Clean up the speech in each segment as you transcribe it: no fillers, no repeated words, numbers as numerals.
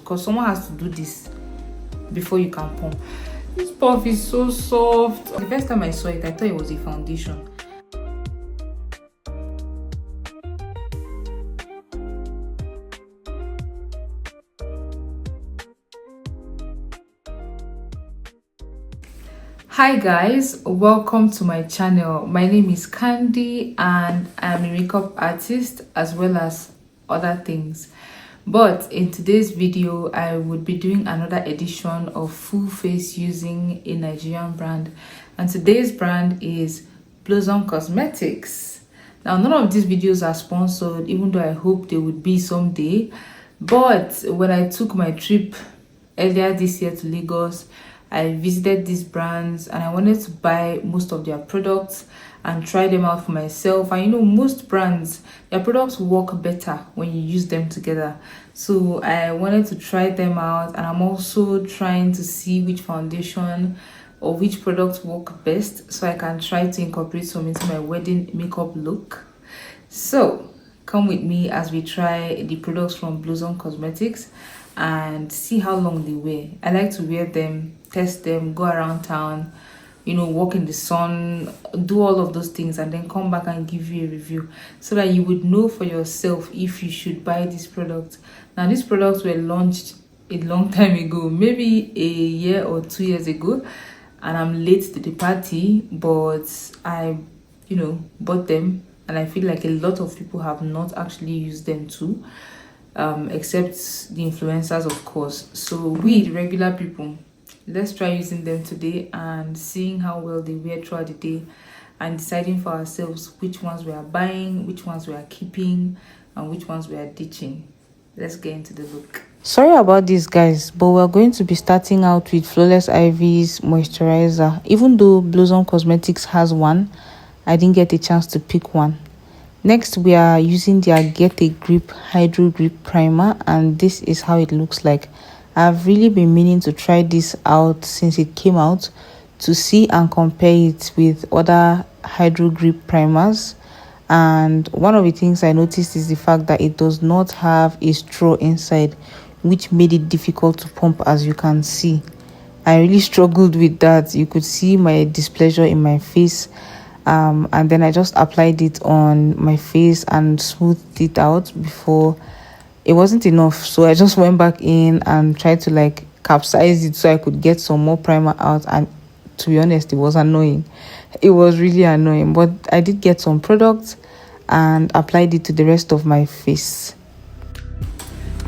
because someone has to do this before you can pump. This puff is so soft. The first time I saw it, I thought it was a foundation. Hi guys, welcome to my channel. My name is Candy and I'm a makeup artist as well as other things. But in today's video, I would be doing another edition of full face using a Nigerian brand. And today's brand is Blossom Cosmetics. Now, none of these videos are sponsored, even though I hope they would be someday. But when I took my trip earlier this year to Lagos, I visited these brands and I wanted to buy most of their products and try them out for myself. And you know, most brands, their products work better when you use them together. So I wanted to try them out, and I'm also trying to see which foundation or which products work best so I can try to incorporate some into my wedding makeup look. So come with me as we try the products from Blossom Cosmetics and see how long they wear. I like to wear them, test them, go around town, you know, walk in the sun, do all of those things, and then come back and give you a review so that you would know for yourself if you should buy this product. Now, these products were launched a long time ago, maybe a year or 2 years ago, and I'm late to the party, but I, you know, bought them, and I feel like a lot of people have not actually used them too. Except the influencers, of course. So we, the regular people, let's try using them today and seeing how well they wear throughout the day and deciding for ourselves which ones we are buying, which ones we are keeping, and which ones we are ditching. Let's get into the look. Sorry about this, guys, but we're going to be starting out with Flawless Ivy's moisturizer. Even though Blossom Cosmetics has one, I didn't get a chance to pick one. Next, we are using their Get a Grip Hydro Grip Primer, and this is how it looks like. I've really been meaning to try this out since it came out to see and compare it with other Hydro Grip primers. And one of the things I noticed is the fact that it does not have a straw inside, which made it difficult to pump, as you can see. I really struggled with that. You could see my displeasure in my face. And then I just applied it on my face and smoothed it out before. It wasn't enough, so I just went back in and tried to like capsize it so I could get some more primer out. And to be honest, it was annoying. It was really annoying, but I did get some products and applied it to the rest of my face.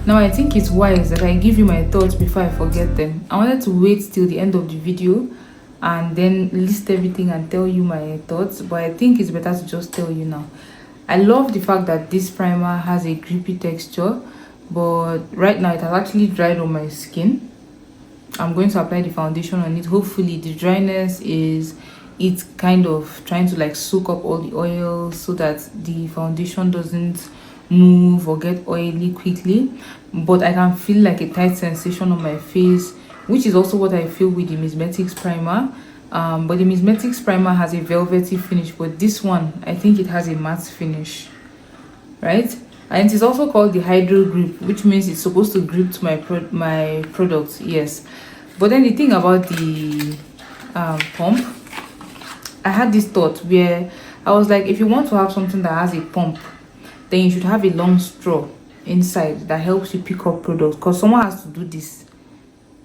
Now I think it's wise that I give you my thoughts before I forget them. I wanted to wait till the end of the video and then list everything and tell you my thoughts, but I think it's better to just tell you now. I love the fact that this primer has a grippy texture, but right now it has actually dried on my skin. I'm going to apply the foundation on it. Hopefully the dryness is it kind of trying to like soak up all the oil so that the foundation doesn't move or get oily quickly, but I can feel like a tight sensation on my face, which is also what I feel with the Mismetics primer. But the Mismetics primer has a velvety finish, but this one, I think it has a matte finish, right? And it is also called the Hydro Grip, which means it's supposed to grip to my product, yes. But then the thing about the pump, I had this thought where I was like, if you want to have something that has a pump, then you should have a long straw inside that helps you pick up products, because someone has to do this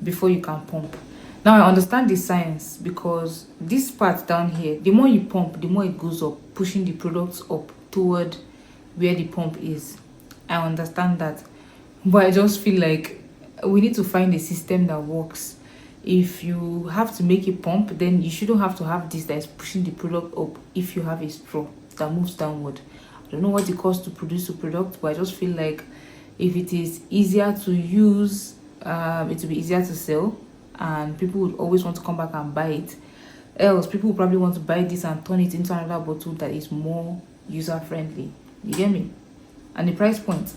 before you can pump. Now I understand the science, because this part down here, the more you pump, the more it goes up, pushing the products up toward where the pump is. I understand that, but I just feel like we need to find a system that works. If you have to make a pump, then you shouldn't have to have this that is pushing the product up if you have a straw that moves downward. I don't know what it costs to produce a product, but I just feel like if it is easier to use, it will be easier to sell, and people would always want to come back and buy it. Else, people will probably want to buy this and turn it into another bottle that is more user friendly. You get me? And the price point,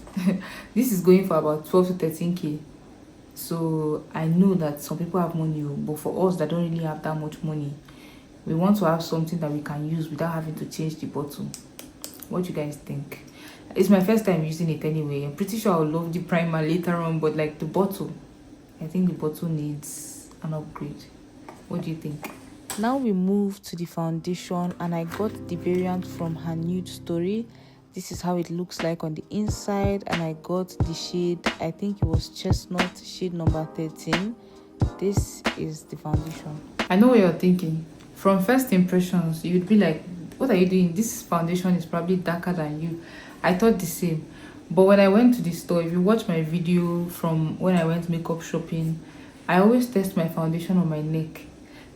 this is going for about 12 to 13k. So I know that some people have money, but for us that don't really have that much money, we want to have something that we can use without having to change the bottle. What do you guys think? It's my first time using it anyway. I'm pretty sure I'll love the primer later on, but like the bottle, I think the bottle needs an upgrade. What do you think? Now we move to the foundation, and I got the variant from her Nude Story. This is how it looks like on the inside, and I got the shade, I think it was Chestnut, shade number 13. This is the foundation. I know what you're thinking. From first impressions, you'd be like, what are you doing? This foundation is probably darker than you. I thought the same. But when I went to the store, if you watch my video from when I went makeup shopping, I always test my foundation on my neck,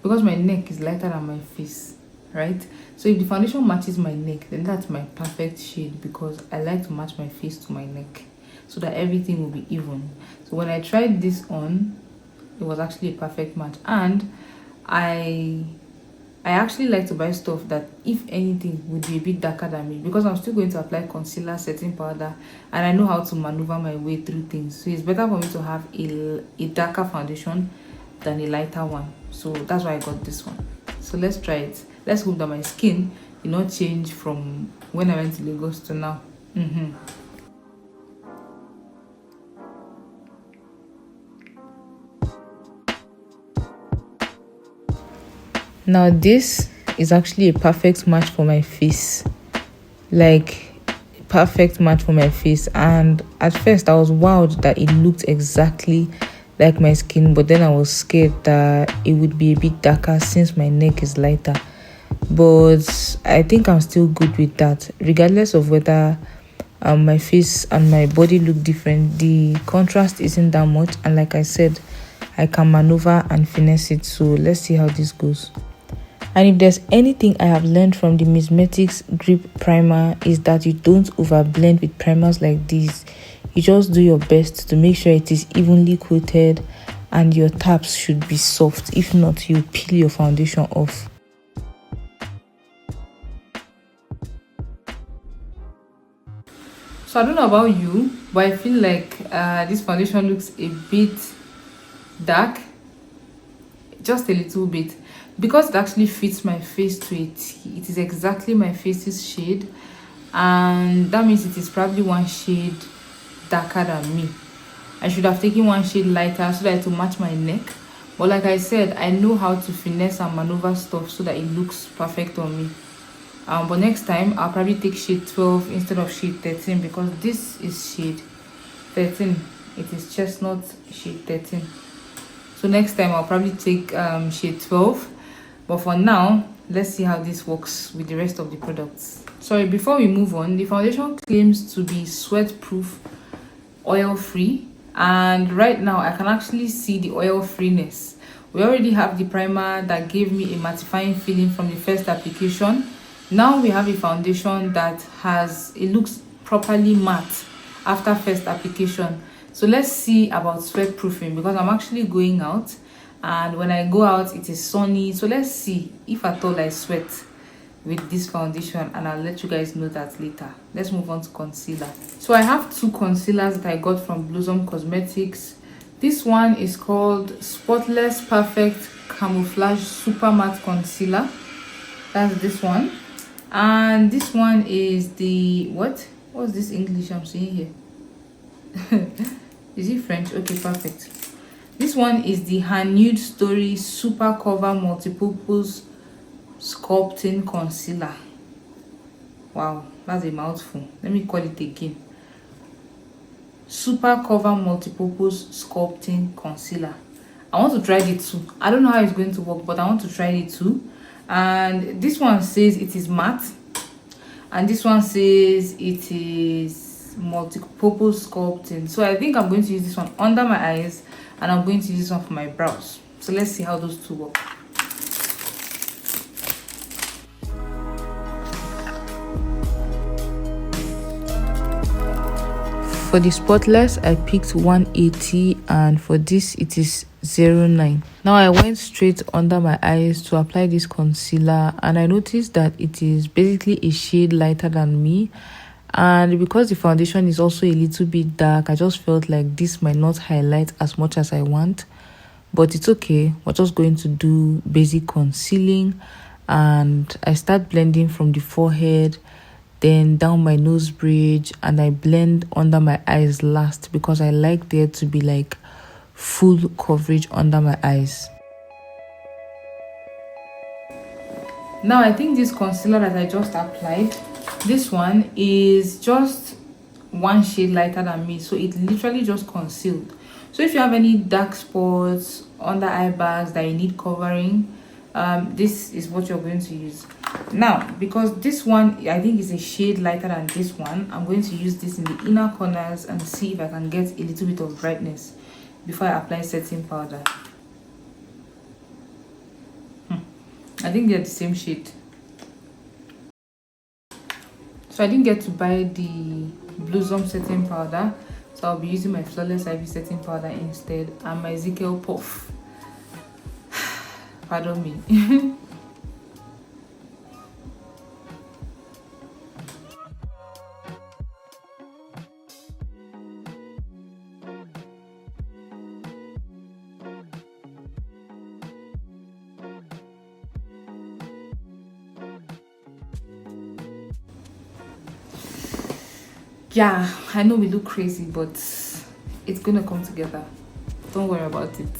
because my neck is lighter than my face, right? So if the foundation matches my neck, then that's my perfect shade, because I like to match my face to my neck so that everything will be even. So when I tried this on, it was actually a perfect match. And I actually like to buy stuff that, if anything, would be a bit darker than me, because I'm still going to apply concealer, setting powder, and I know how to maneuver my way through things. So it's better for me to have a darker foundation than a lighter one. So that's why I got this one. So let's try it. Let's hope that my skin did not change from when I went to Lagos to now. Now this is actually a perfect match for my face, like perfect match for my face. And at first I was wowed that it looked exactly like my skin, but then I was scared that it would be a bit darker since my neck is lighter. But I think I'm still good with that, regardless of whether my face and my body look different. The contrast isn't that much, and like I said, I can maneuver and finesse it. So let's see how this goes. And if there's anything I have learned from the Mismetics Grip Primer, is that you don't overblend with primers like these. You just do your best to make sure it is evenly coated, and your taps should be soft. If not, you peel your foundation off. So I don't know about you, but I feel like this foundation looks a bit dark, just a little bit, because it actually fits my face to a T. It is exactly my face's shade, and that means it is probably one shade darker than me. I should have taken one shade lighter so that it will match my neck, but like I said, I know how to finesse and maneuver stuff so that it looks perfect on me. But next time I'll probably take shade 12 instead of shade 13, because this is shade 13. It is Chestnut shade 13. So next time I'll probably take shade 12. But for now, let's see how this works with the rest of the products. Sorry, before we move on, the foundation claims to be sweat proof, oil free, and right now I can actually see the oil freeness. We already have the primer that gave me a mattifying feeling from the first application. Now we have a foundation that it looks properly matte after first application. So let's see about sweat proofing, because I'm actually going out, and when I go out it is sunny. So let's see if at all I sweat with this foundation, and I'll let you guys know that later. Let's move on to concealer. So I have two concealers that I got from Blossom Cosmetics. This one is called Spotless Perfect Camouflage Super Matte Concealer. That's this one. And this one is the what's this English I'm seeing here? Is it French? Okay, perfect. This one is the Nude Story Super Cover Multipurpose Sculpting Concealer. Wow, that's a mouthful. Let me call it again. Super Cover Multipurpose Sculpting Concealer. I want to try it too. I don't know how it's going to work, but I want to try it too. And this one says it is matte, and this one says it is multi-purpose sculpting. So I think I'm going to use this one under my eyes, and I'm going to use this one for my brows. So let's see how those two work. For the spotless, I picked 180, and for this it is 09. Now I went straight under my eyes to apply this concealer, and I noticed that it is basically a shade lighter than me, and because the foundation is also a little bit dark, I just felt like this might not highlight as much as I want. But it's okay, we're just going to do basic concealing, and I start blending from the forehead then down my nose bridge, and I blend under my eyes last because I like there to be like full coverage under my eyes. Now I think this concealer that I just applied, this one is just one shade lighter than me, so it literally just concealed. So if you have any dark spots under eye bags that you need covering, this is what you're going to use. Now because this one I think is a shade lighter than this one, I'm going to use this in the inner corners and see if I can get a little bit of brightness before I apply setting powder. I think they're the same shade. So I didn't get to buy the Blossom setting powder, so I'll be using my Flawless Ivy setting powder instead, and my Ezekiel Puff. Pardon me. Yeah, I know we look crazy, but it's gonna come together. Don't worry about it.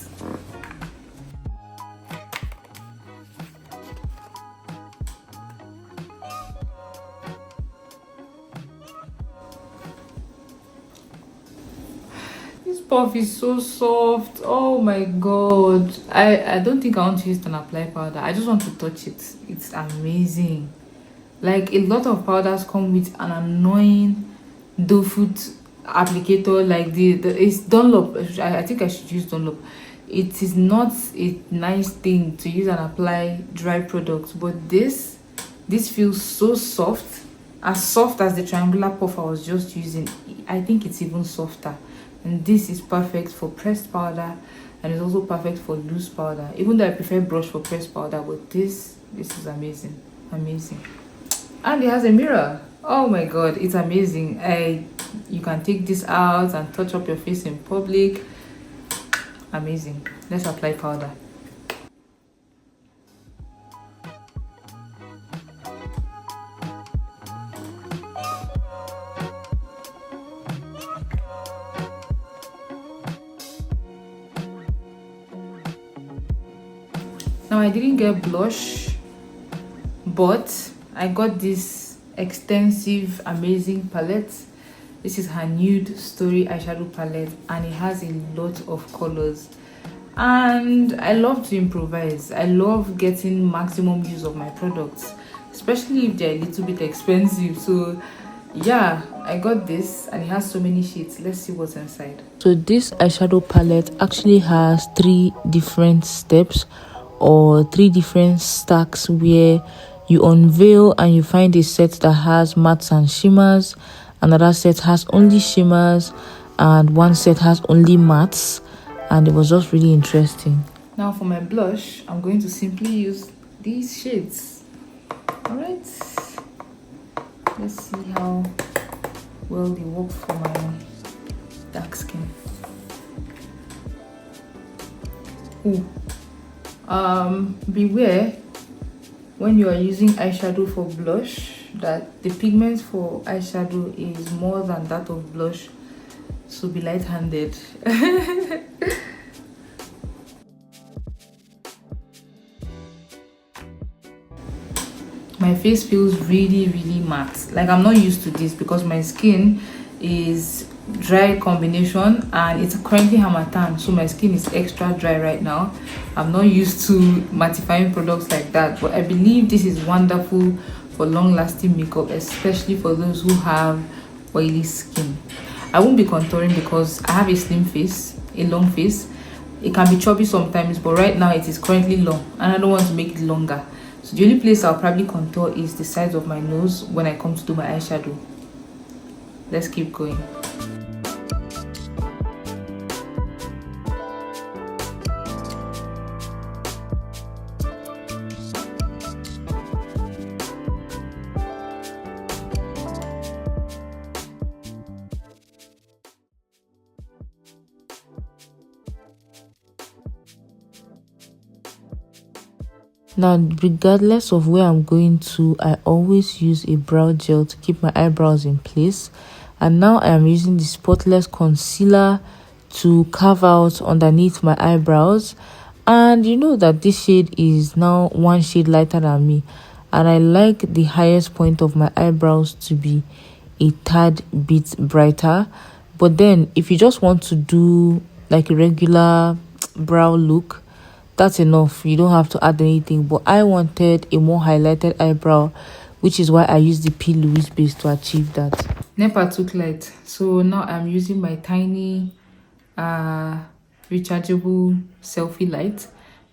This puff is so soft. Oh my god. I don't think I want to use an apply powder. I just want to touch it. It's amazing. Like, a lot of powders come with an annoying doe foot applicator, like the it's Dunlop. I think I should use Dunlop. It is not a nice thing to use and apply dry products, but this feels so soft, as the triangular puff I was just using. I think it's even softer, and this is perfect for pressed powder, and it's also perfect for loose powder, even though I prefer brush for pressed powder. But this is amazing. And it has a mirror. Oh my god, it's amazing. You can take this out and touch up your face in public. Amazing. Let's apply powder. Now I didn't get blush, but I got this extensive amazing palette. This is her Nude Story eyeshadow palette, and it has a lot of colors, and I love to improvise. I love getting maximum use of my products, especially if they're a little bit expensive. So yeah, I got this, and it has so many shades. Let's see what's inside. So this eyeshadow palette actually has 3 different steps, or 3 different stacks, where you unveil and you find a set that has mattes and shimmers, another set has only shimmers, and one set has only mattes, and it was just really interesting. Now for my blush, I'm going to simply use these shades. Alright, let's see how well they work for my dark skin. Ooh. Beware when you are using eyeshadow for blush that the pigment for eyeshadow is more than that of blush, so be light-handed. My face feels really matte. Like, I'm not used to this because my skin is dry combination, and it's currently Harmattan, so my skin is extra dry right now. I'm not used to mattifying products like that, but I believe this is wonderful for long-lasting makeup, especially for those who have oily skin. I won't be contouring because I have a slim face, a long face. It can be chubby sometimes, but right now it is currently long, and I don't want to make it longer. So the only place I'll probably contour is the sides of my nose when I come to do my eyeshadow. Let's keep going. Now, regardless of where I'm going to, I always use a brow gel to keep my eyebrows in place. And now I am using the spotless concealer to carve out underneath my eyebrows. And you know that this shade is now one shade lighter than me. And I like the highest point of my eyebrows to be a tad bit brighter. But then if you just want to do like a regular brow look, that's enough. You don't have to add anything. But I wanted a more highlighted eyebrow, which is why I used the P. Louise base to achieve that. NEPA took light, so now I'm using my tiny rechargeable selfie light.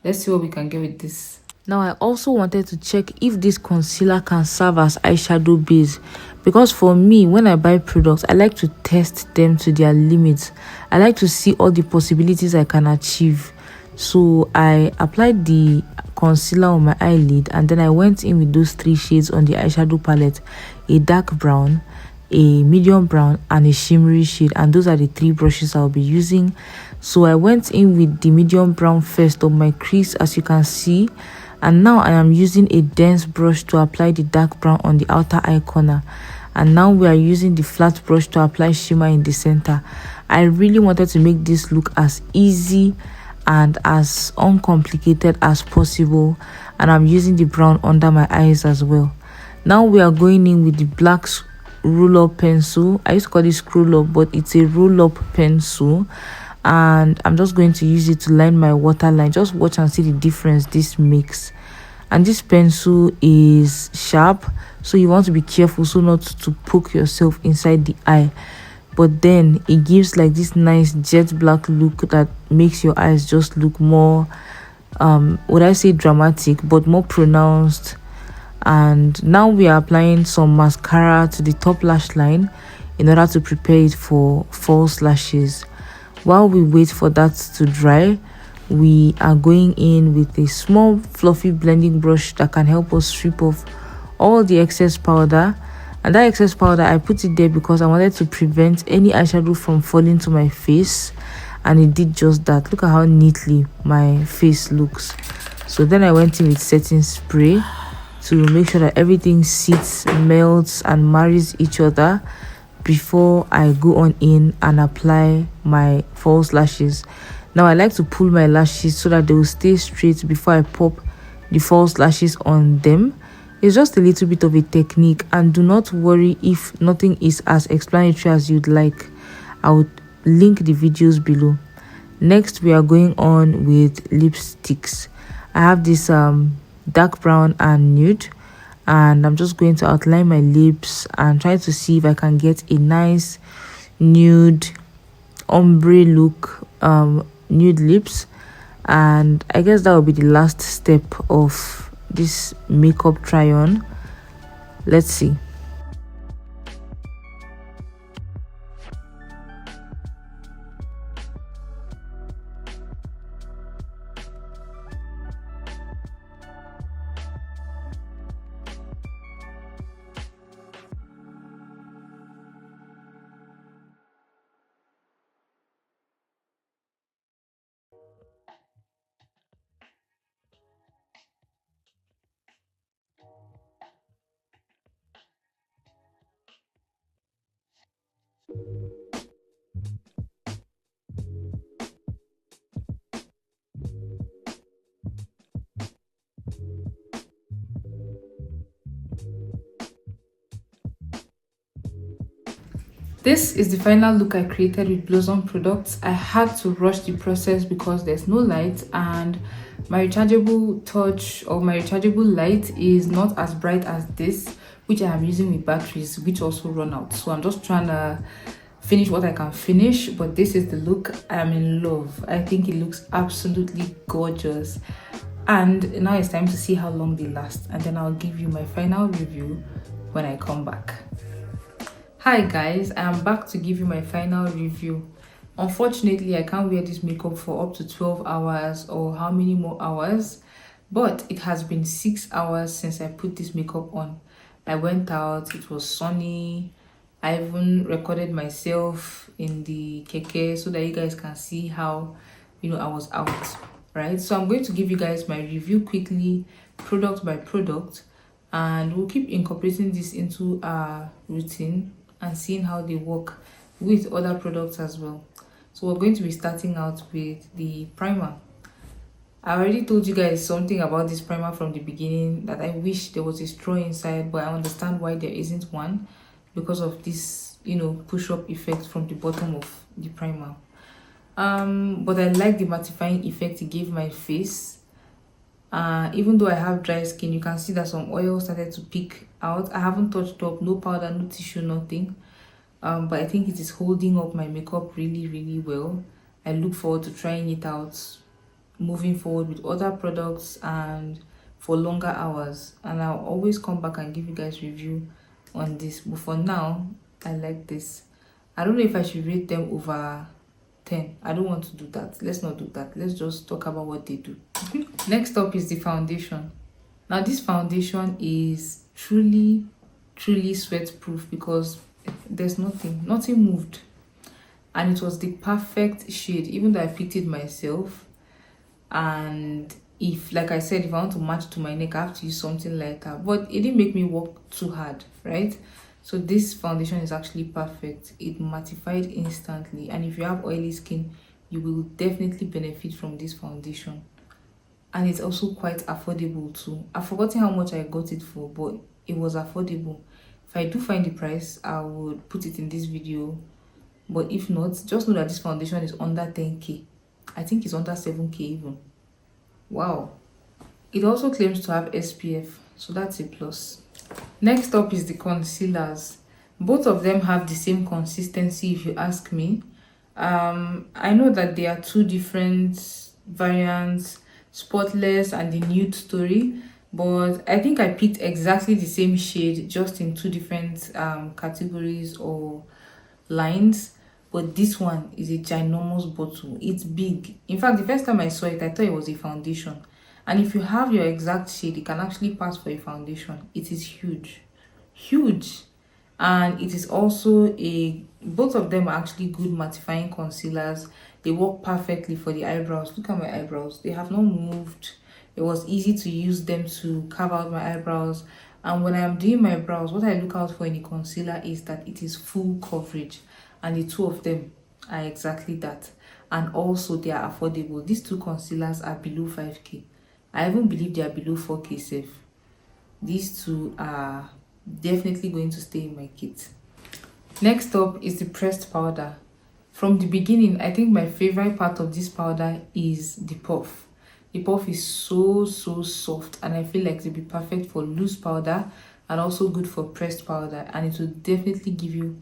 Let's see what we can get with this. Now I also wanted to check if this concealer can serve as eyeshadow base, because for me, when I buy products, I like to test them to their limits. I like to see all the possibilities I can achieve. So I applied the concealer on my eyelid, and then I went in with those 3 shades on the eyeshadow palette: a dark brown, a medium brown, and a shimmery shade. And those are the 3 brushes I'll be using. So I went in with the medium brown first on my crease, as you can see, and now I am using a dense brush to apply the dark brown on the outer eye corner. And now we are using the flat brush to apply shimmer in the center. I really wanted to make this look as easy and as uncomplicated as possible, and I'm using the brown under my eyes as well. Now we are going in with the black roll-up pencil. I used to call it scroll-up, but it's a roll-up pencil, and I'm just going to use it to line my waterline. Just watch and see the difference this makes. And this pencil is sharp, so you want to be careful so not to poke yourself inside the eye. But then it gives like this nice jet black look that makes your eyes just look more would I say dramatic, but more pronounced. And now we are applying some mascara to the top lash line in order to prepare it for false lashes. While we wait for that to dry, we are going in with a small fluffy blending brush that can help us strip off all the excess powder. And that excess powder, I put it there because I wanted to prevent any eyeshadow from falling to my face, and it did just that. Look at how neatly my face looks. So then I went in with setting spray to make sure that everything sits, melts, and marries each other before I go on in and apply my false lashes. Now I like to pull my lashes so that they will stay straight before I pop the false lashes on them. It's just a little bit of a technique, and do not worry if nothing is as explanatory as you'd like. I would link the videos below. Next, we are going on with lipsticks. I have this dark brown and nude, and I'm just going to outline my lips and try to see if I can get a nice nude ombre look, nude lips. And I guess that will be the last step of this makeup try on. Let's see. This is the final look I created with Blossom products. I had to rush the process because there's no light, and my rechargeable torch or my rechargeable light is not as bright as this, which I am using with batteries, which also run out. So I'm just trying to finish what I can finish, but this is the look. I'm in love. I think it looks absolutely gorgeous. And now it's time to see how long they last, and then I'll give you my final review when I come back. Hi guys, I am back to give you my final review. Unfortunately, I can't wear this makeup for up to 12 hours or how many more hours, but it has been 6 hours since I put this makeup on. I went out, it was sunny. I even recorded myself in the keke so that you guys can see how I was out. right? So I'm going to give you guys my review quickly, product by product, and we'll keep incorporating this into our routine and seeing how they work with other products as well. So we're going to be starting out with the primer. I already told you guys something about this primer from the beginning, that I wish there was a straw inside, but I understand why there isn't one, because of this, push-up effect from the bottom of the primer. But I like the mattifying effect it gave my face. Even though I have dry skin, you can see that some oil started to peek out. I haven't touched up, no powder, no tissue, nothing. But I think it is holding up my makeup really, really well. I look forward to trying it out moving forward with other products and for longer hours, and I'll always come back and give you guys review on this. But for now, I like this. I don't know if I should rate them over 10. I don't want to do that. Let's not do that. Let's just talk about what they do. Next up is the foundation. Now this foundation is truly sweat proof because there's nothing moved, and it was the perfect shade, even though I picked it myself. And if, like I said, if I want to match to my neck, I have to use something lighter, but it didn't make me work too hard, right? So this foundation is actually perfect. It mattified instantly, and if you have oily skin, you will definitely benefit from this foundation. And it's also quite affordable too. I've forgotten how much I got it for, but it was affordable. If I do find the price, I would put it in this video, but if not, just know that this foundation is under 10k. I think it's under 7k even. Wow. It also claims to have SPF, so that's a plus. Next up is the concealers. Both of them have the same consistency, if you ask me. I know that there are two different variants, spotless and the nude story, but I think I picked exactly the same shade, just in two different categories or lines. But this one is a ginormous bottle. It's big. In fact, the first time I saw it, I thought it was a foundation. And if you have your exact shade, it can actually pass for a foundation. It is huge. And it is also both of them are actually good mattifying concealers. They work perfectly for the eyebrows. Look at my eyebrows. They have not moved. It was easy to use them to carve out my eyebrows. And when I'm doing my brows, what I look out for in a concealer is that it is full coverage. And the two of them are exactly that. And also they are affordable. These two concealers are below 5k. I even believe they are below 4k safe. These two are definitely going to stay in my kit. Next up is the pressed powder. From the beginning, I think my favorite part of this powder is the puff. The puff is so soft, and I feel like it will be perfect for loose powder and also good for pressed powder, and it will definitely give you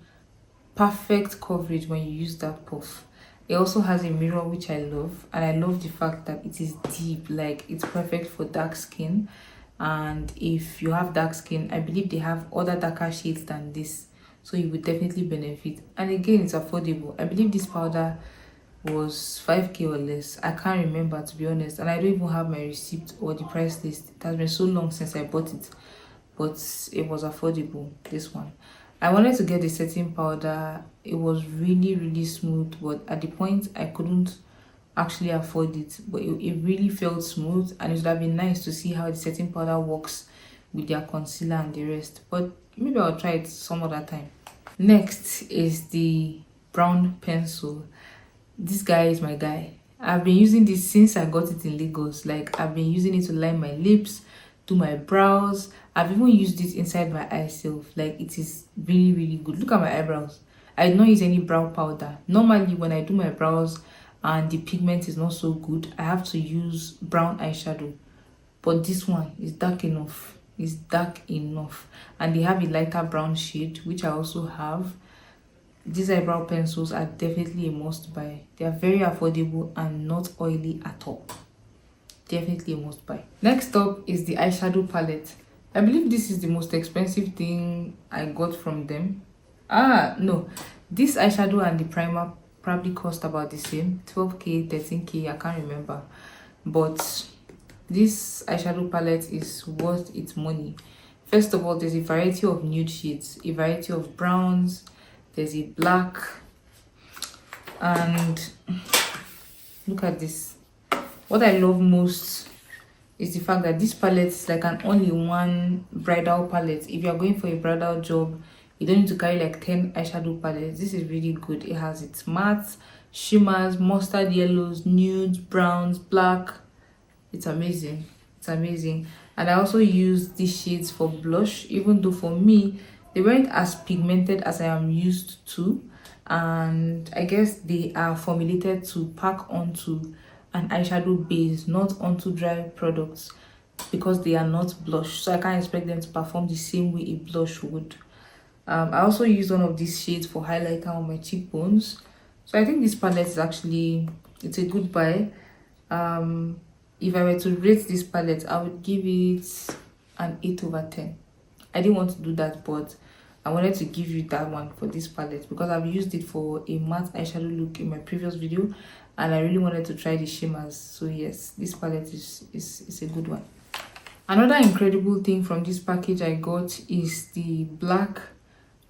perfect coverage when you use that puff. It also has a mirror, which I love, and I love the fact that it is deep. Like, it's perfect for dark skin, and if you have dark skin, I believe they have other darker shades than this, so you would definitely benefit. And again, it's affordable. I believe this powder was 5k or less. I can't remember, to be honest, and I don't even have my receipt or the price list. It has been so long since I bought it, but it was affordable, this one. I wanted to get the setting powder. It was really smooth, but at the point I couldn't actually afford it, but it really felt smooth, and it would have been nice to see how the setting powder works with their concealer and the rest, but maybe I'll try it some other time. Next is the brown pencil. This guy is my guy. I've been using this since I got it in Lagos. Like, I've been using it to line my lips, do my brows. I've even used it inside my eye self. Like, it is really good. Look at my eyebrows. I don't use any brow powder. Normally, when I do my brows and the pigment is not so good, I have to use brown eyeshadow. But this one is dark enough. It's dark enough. And they have a lighter brown shade, which I also have. These eyebrow pencils are definitely a must buy. They are very affordable and not oily at all. Definitely a must buy. Next up is the eyeshadow palette. I believe this is the most expensive thing I got from them. No, this eyeshadow and the primer probably cost about the same, 12k, 13k, I can't remember. But this eyeshadow palette is worth its money. First of all, there's a variety of nude shades, a variety of browns, there's a black, and look at this. What I love most is the fact that this palette is like an all-in-one bridal palette. If you're going for a bridal job, you don't need to carry like 10 eyeshadow palettes. This is really good. It has its mattes, shimmers, mustard yellows, nudes, browns, black. It's amazing. It's amazing. And I also use these shades for blush, even though for me they weren't as pigmented as I am used to, and I guess they are formulated to pack onto an eyeshadow base, not onto dry products, because they are not blush, so I can't expect them to perform the same way a blush would. I also use one of these shades for highlighter on my cheekbones. So I think this palette is actually, it's a good buy. If I were to rate this palette, I would give it an 8/10. I didn't want to do that, but I wanted to give you that one for this palette because I've used it for a matte eyeshadow look in my previous video, and I really wanted to try the shimmers. So yes, this palette is a good one. Another incredible thing from this package I got is the black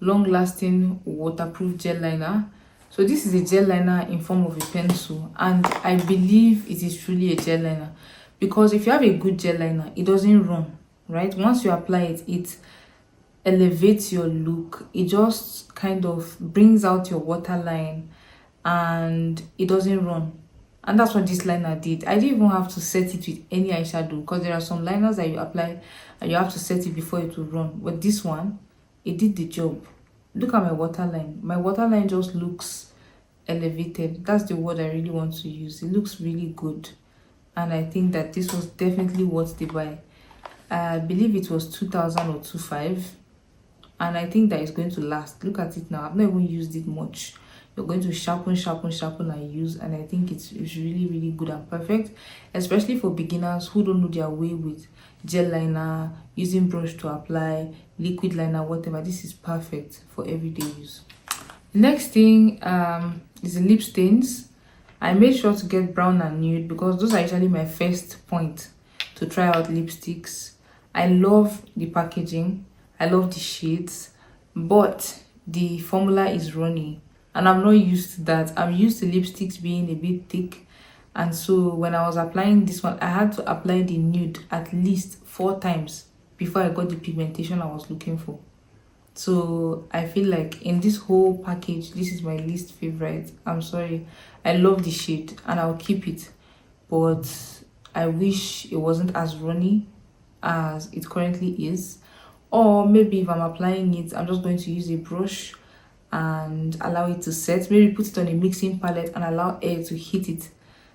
long-lasting waterproof gel liner. So this is a gel liner in form of a pencil, and I believe it is truly a gel liner because if you have a good gel liner, it doesn't run, right? Once you apply it, it elevates your look. It just kind of brings out your waterline and it doesn't run. And that's what this liner did. I didn't even have to set it with any eyeshadow because there are some liners that you apply and you have to set it before it will run. But this one, it did the job. Look at my waterline. My waterline just looks elevated. That's the word I really want to use. It looks really good. And I think that this was definitely worth the buy. I believe it was 2,000 or 2,500. And I think that it's going to last. Look at it now. I've not even used it much. You're going to sharpen and use, and I think it's really good and perfect, especially for beginners who don't know their way with gel liner, using brush to apply, liquid liner, whatever. This is perfect for everyday use. Next thing is the lip stains. I made sure to get brown and nude because those are actually my first point to try out lipsticks. I love the packaging, I love the shades, but the formula is runny. And I'm not used to that. I'm used to lipsticks being a bit thick. And so when I was applying this one, I had to apply the nude at least 4 times before I got the pigmentation I was looking for. So I feel like in this whole package, this is my least favorite. I'm sorry. I love the shade and I'll keep it. But I wish it wasn't as runny as it currently is. Or maybe if I'm applying it, I'm just going to use a brush and allow it to set. Maybe put it on a mixing palette and allow air to hit it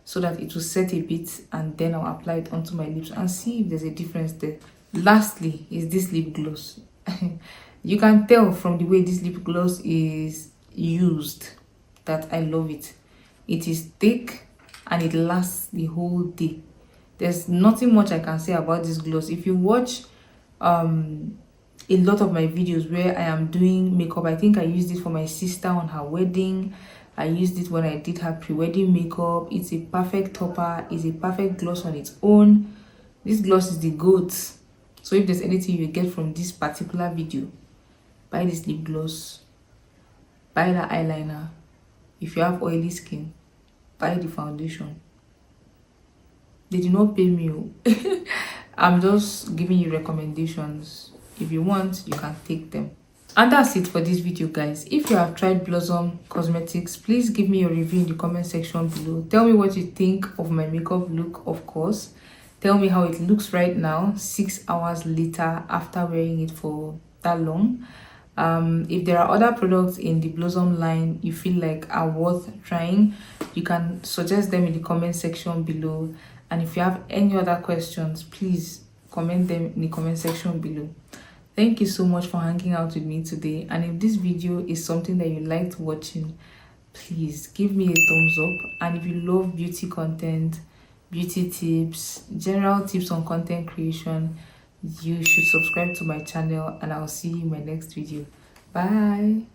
so that it will set a bit, and then I'll apply it onto my lips and see if there's a difference there. Lastly is this lip gloss. You can tell from the way this lip gloss is used that I love it. It is thick and it lasts the whole day. There's nothing much I can say about this gloss. If you watch a lot of my videos where I am doing makeup, I think I used it for my sister on her wedding. I used it when I did her pre-wedding makeup. It's a perfect topper. It's a perfect gloss on its own. This gloss is the GOAT. So if there's anything you get from this particular video, buy this lip gloss, buy the eyeliner. If you have oily skin, buy the foundation. They do not pay me. I'm just giving you recommendations. If you want, you can take them. And that's it for this video, guys. If you have tried Blossom Cosmetics, please give me your review in the comment section below. Tell me what you think of my makeup look, of course. Tell me how it looks right now, 6 hours later after wearing it for that long. If there are other products in the Blossom line you feel like are worth trying, you can suggest them in the comment section below. And if you have any other questions, please comment them in the comment section below. Thank you so much for hanging out with me today. And if this video is something that you liked watching, please give me a thumbs up. And if you love beauty content, beauty tips, general tips on content creation, you should subscribe to my channel, and I'll see you in my next video. Bye.